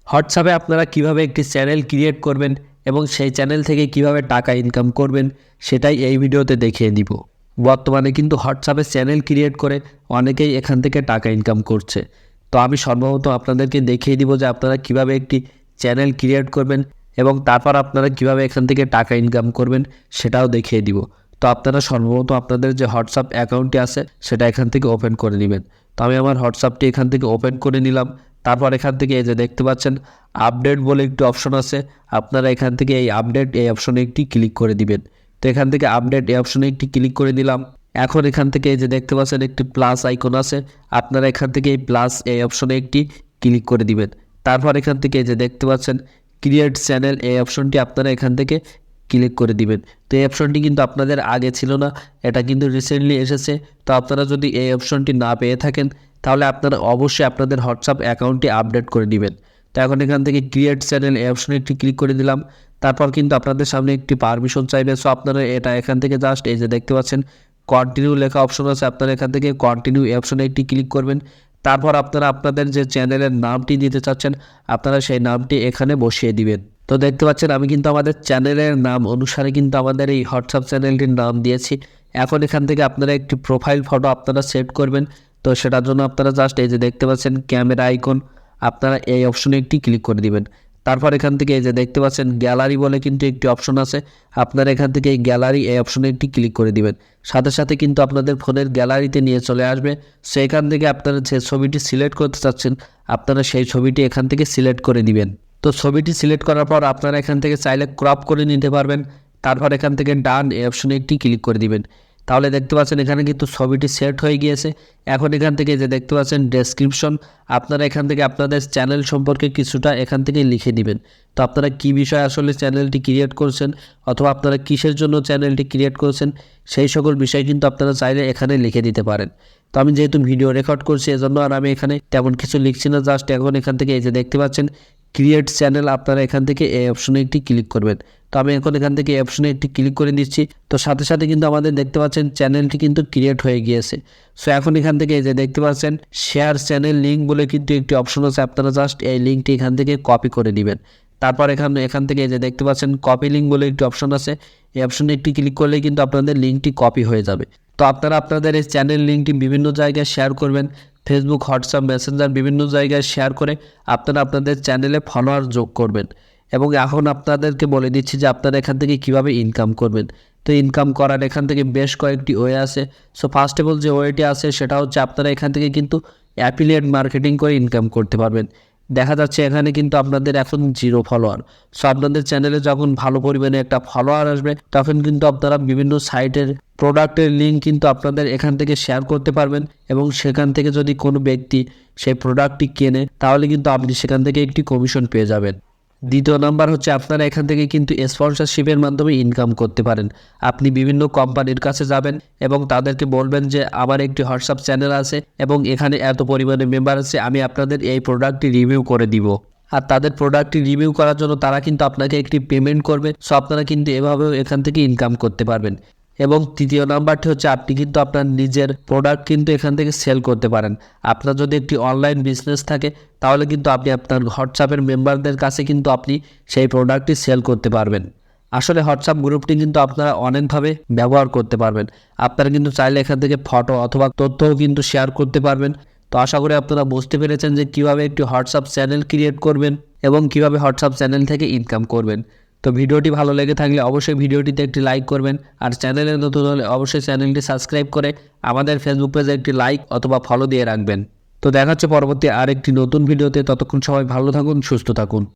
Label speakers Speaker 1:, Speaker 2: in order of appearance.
Speaker 1: হোয়াটসঅ্যাপে আপনারা কিভাবে একটি চ্যানেল ক্রিয়েট করবেন এবং সেই চ্যানেল থেকে কিভাবে টাকা ইনকাম করবেন সেটাই এই ভিডিওতে দেখিয়ে দিব। বর্তমানে কিন্তু হোয়াটসঅ্যাপে চ্যানেল ক্রিয়েট করে অনেকেই এখান থেকে টাকা ইনকাম করছে। তো আমি সর্বপ্রথম আপনাদেরকে দেখিয়ে দিব যে আপনারা কিভাবে একটি চ্যানেল ক্রিয়েট করবেন এবং তারপর আপনারা কিভাবে এখান থেকে টাকা ইনকাম করবেন সেটাও দেখিয়ে দিব। তো আপনারা সর্বপ্রথম আপনাদের যে হোয়াটসঅ্যাপ অ্যাকাউন্টটি আছে সেটা এখান থেকে ওপেন করে নেবেন। তো আমি আমার হোয়াটসঅ্যাপটি এখান থেকে ওপেন করে নিলাম। তারপর এখান থেকে এই যে দেখতে পাচ্ছেন আপডেট বলে একটি অপশন আছে, আপনারা এখান থেকে এই আপডেট এই অপশনে একটি ক্লিক করে দিবেন। তো এখান থেকে আপডেট এই অপশনে একটি ক্লিক করে দিলাম। এখন এখান থেকে এই যে দেখতে পাচ্ছেন একটি প্লাস আইকন আছে, আপনারা এখান থেকে এই প্লাস এই অপশনে একটি ক্লিক করে দিবেন। তারপর এখান থেকে এই যে দেখতে পাচ্ছেন ক্রিয়েট চ্যানেল এই অপশনটি আপনারা এখান থেকে ক্লিক করে দিবেন। তো এই অপশনটি কিন্তু আপনাদের আগে ছিল না, এটা কিন্তু রিসেন্টলি এসেছে। তো আপনারা যদি এই অপশনটি না পেয়ে থাকেন তাহলে আপনারা অবশ্যই আপনাদের হোয়াটসঅ্যাপ অ্যাকাউন্টটি আপডেট করে দিবেন। তো এখন এখান থেকে ক্রিয়েট চ্যানেল এই অপশনে একটি ক্লিক করে দিলাম। তারপর কিন্তু আপনাদের সামনে একটি পারমিশন চাইবে, সো আপনারা এটা এখান থেকে জাস্ট এই যে দেখতে পাচ্ছেন কন্টিনিউ লেখা অপশন আছে, আপনারা এখান থেকে কন্টিনিউ এই অপশনে একটি ক্লিক করবেন। তারপর আপনারা আপনাদের যে চ্যানেলের নামটি দিতে চাচ্ছেন আপনারা সেই নামটি এখানে বসিয়ে দিবেন। তো দেখতে পাচ্ছেন আমি কিন্তু আমাদের চ্যানেলের নাম অনুসারে কিন্তু আমাদের এই হোয়াটসঅ্যাপ চ্যানেলটির নাম দিয়েছি। এখন এখান থেকে আপনারা একটি প্রোফাইল ফটো আপনারা সেট করবেন। তো সেটার জন্য আপনারা জাস্ট এই যে দেখতে পাচ্ছেন ক্যামেরা আইকন, আপনারা এই অপশনে একটি ক্লিক করে দিবেন। তারপর এখান থেকে এই যে দেখতে পাচ্ছেন গ্যালারি বলে কিন্তু একটি অপশন আছে, আপনারা এখান থেকে এই গ্যালারি এই অপশনে একটি ক্লিক করে দিবেন। সাথে সাথে কিন্তু আপনাদের ফোনের গ্যালারিতে নিয়ে চলে আসবে। সেখান থেকে আপনারা যে ছবিটি সিলেক্ট করতে চাচ্ছেন আপনারা সেই ছবিটি এখান থেকে সিলেক্ট করে দিবেন। তো ছবিটি সিলেক্ট করার পর আপনারা এখান থেকে চাইলে ক্রপ করে নিতে পারবেন। তারপর এখান থেকে ডান এই অপশনে একটি ক্লিক করে দিবেন। তাহলে দেখতে পাচ্ছেন এখানে কিন্তু ছবিটি সেট হয়ে গিয়েছে। এখন এখান থেকে যে দেখতে পাচ্ছেন ডেসক্রিপশন, আপনারা এখান থেকে আপনাদের চ্যানেল সম্পর্কে কিছুটা এখান থেকে লিখে দিবেন। তো আপনারা কী বিষয়ে আসলে চ্যানেলটি ক্রিয়েট করছেন অথবা আপনারা কিসের জন্য চ্যানেলটি ক্রিয়েট করছেন সেই সকল বিষয় কিন্তু আপনারা চাইলে এখানে লিখে দিতে পারেন। তো আমি যেহেতু ভিডিও রেকর্ড করছি এজন্য আর আমি এখানে তেমন কিছু লিখছি না, জাস্ট এখন এখান থেকে এই যে দেখতে পাচ্ছেন ক্রিয়েট চ্যানেল, আপনারা এখান থেকে এই অপশনে একটি ক্লিক করবেন। তো আমি এখন এখান থেকে এই অপশনে একটি ক্লিক করে দিচ্ছি। তো সাথে সাথে কিন্তু আমাদের দেখতে পাচ্ছেন চ্যানেলটি কিন্তু ক্রিয়েট হয়ে গিয়েছে। সো এখন এখান থেকে এই যে দেখতে পাচ্ছেন শেয়ার চ্যানেল লিঙ্ক বলে কিন্তু একটি অপশন আছে, আপনারা জাস্ট এই লিঙ্কটি এখান থেকে কপি করে নেবেন। তারপর এখান থেকে এই যে দেখতে পাচ্ছেন কপি লিঙ্ক বলে একটি অপশন আছে, এই অপশনে একটি ক্লিক করলে কিন্তু আপনাদের লিঙ্কটি কপি হয়ে যাবে। তো আপনারা আপনাদের এই চ্যানেল লিঙ্কটি বিভিন্ন জায়গায় শেয়ার করবেন, ফেসবুক, হোয়াটসঅ্যাপ, মেসেঞ্জার বিভিন্ন জায়গায় শেয়ার করে আপনারা আপনাদের চ্যানেলে ফলোয়ার যোগ করবেন। এবং এখন আপনাদেরকে বলে দিচ্ছি যে আপনারা এখান থেকে কিভাবে ইনকাম করবেন। তো ইনকাম করার এখান থেকে বেশ কয়েকটি ওয়ে আছে। সো ফার্স্ট অফ অল যে ওয়েটি আছে সেটা হচ্ছে আপনারা এখান থেকে কিন্তু অ্যাফিলিয়েট মার্কেটিং করে ইনকাম করতে পারবেন। দেখা যাচ্ছে এখানে কিন্তু আপনাদের এখন 0 ফলোয়ার। সো আপনাদের চ্যানেলে যখন ভালো পরিমাণে একটা ফলোয়ার আসবে তখন কিন্তু আপনারা বিভিন্ন সাইটের প্রোডাক্টের লিঙ্ক কিন্তু আপনাদের এখান থেকে শেয়ার করতে পারবেন এবং সেখান থেকে যদি কোনো ব্যক্তি সেই প্রোডাক্টটি কেনে তাহলে কিন্তু আপনি সেখান থেকে একটি কমিশন পেয়ে যাবেন। দ্বিতীয় নাম্বার হচ্ছে আপনারা এখান থেকে কিন্তু স্পন্সরশিপের মাধ্যমে ইনকাম করতে পারেন। আপনি বিভিন্ন কোম্পানির কাছে যাবেন এবং তাদেরকে বলবেন যে আমার একটি হোয়াটসঅ্যাপ চ্যানেল আছে এবং এখানে এত পরিমাণে মেম্বার আছে, আমি আপনাদের এই প্রোডাক্টটি রিভিউ করে দিব। আর তাদের প্রোডাক্টটি রিভিউ করার জন্য তারা কিন্তু আপনাকে একটি পেমেন্ট করবে। সো আপনারা কিন্তু এভাবেও এখান থেকে ইনকাম করতে পারবেন। এবং তৃতীয় নাম্বারটি হচ্ছে আপনি কিন্তু আপনার নিজের প্রোডাক্ট কিন্তু এখান থেকে সেল করতে পারেন। আপনার যদি একটি অনলাইন বিজনেস থাকে তাহলে কিন্তু আপনি আপনার হোয়াটসঅ্যাপের মেম্বারদের কাছে কিন্তু আপনি সেই প্রোডাক্টটি সেল করতে পারবেন। আসলে হোয়াটসঅ্যাপ গ্রুপটি কিন্তু আপনারা অনেকভাবে ব্যবহার করতে পারবেন। আপনারা কিন্তু চাইলে এখান থেকে ফটো অথবা তথ্যও কিন্তু শেয়ার করতে পারবেন। তো আশা করি আপনারা বুঝতে পেরেছেন যে কীভাবে একটি হোয়াটসঅ্যাপ চ্যানেল ক্রিয়েট করবেন এবং কীভাবে হোয়াটসঅ্যাপ চ্যানেল থেকে ইনকাম করবেন। তো ভিডিওটি ভালো লেগে থাকলে অবশ্যই ভিডিওটিতে একটি লাইক করবেন, আর চ্যানেলে নতুন হলে অবশ্যই চ্যানেলটি সাবস্ক্রাইব করে আমাদের ফেসবুক পেজে একটি লাইক অথবা ফলো দিয়ে রাখবেন। তো দেখা হচ্ছে পরবর্তী আরেকটি নতুন ভিডিওতে, ততক্ষণ সবাই ভালো থাকুন, সুস্থ থাকুন।